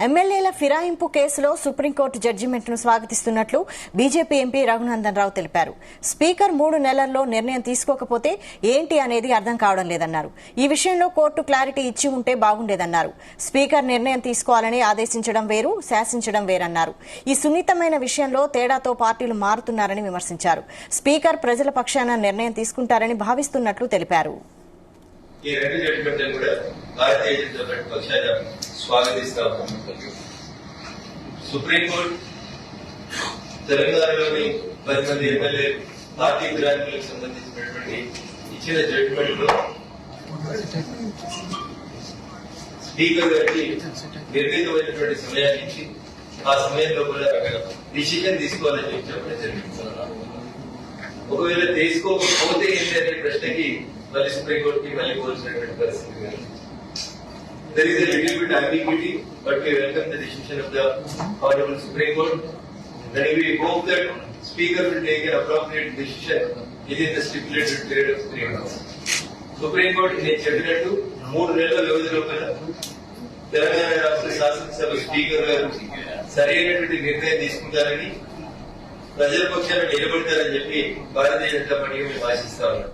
ఎమ్మెల్యేల ఫిరాయింపు కేసులో supreme court జడ్జిమెంట్ను స్వాగతిస్తున్నట్లు BJP MP Raghunandan Rao తెలిపారు. స్పీకర్ 3 నెలల్లో నిర్ణయం తీసుకోకపోతే ఏంటి అనేది అర్థం కావడం లేదన్నారు. ఈ విషయంలో కోర్టు క్లారిటీ ఇచ్చి ఉంటే బాగుండేదన్నారు. స్పీకర్ నిర్ణయం తీసుకోవాలని ఆదేశించడం వేరు, శాసించడం వేరన్నారు. ఈ సున్నితమైన విషయంలో తేడాతో పార్టీలు మారుతున్నారని విమర్శించారు. స్పీకర్ ప్రజల పక్షాన నిర్ణయం తీసుకుంటారని భావిస్తున్నట్లు తెలిపారు. ఈ రెండు జడ్జిమెంట్లను కూడా భారతీయ జనతా పార్టీ పక్షాన స్వాగతిస్తా ఉన్నాం. సుప్రీంకోర్టు తెలంగాణలోని 10 మంది ఎమ్మెల్యే పార్టీ ఫిరాయింపులకు సంబంధించినటువంటి ఇచ్చిన జడ్జిమెంట్ లో స్పీకర్ గారికి నిర్ణీతమైనటువంటి సమయాన్ని ఇచ్చి ఆ సమయం లోపల డిసిషన్ తీసుకోవాలని చెప్పడం జరిగింది. ఒకవేళ తీసుకోకపోతే ఏంటి అనే ప్రశ్నకి మళ్ళీ సుప్రీంకోర్టుకి మళ్ళీ పోల్చినటువంటి పరిస్థితి. There is a little bit ambiguity, but we welcome the decision of the Honorable Supreme Court, and we hope that Speaker will take an appropriate decision within the stipulated period of 3 months. Supreme Court నేను చెప్పినట్టు 3 నెలల వ్యవధి లోపల తెలంగాణ రాష్ట్ర శాసనసభ speaker గారు సరైనటువంటి నిర్ణయం తీసుకుంటారని, ప్రజల పక్షాన నిలబడతారని చెప్పి భారతీయ జనతా పార్టీగా మేము ఆశిస్తా ఉన్నాం.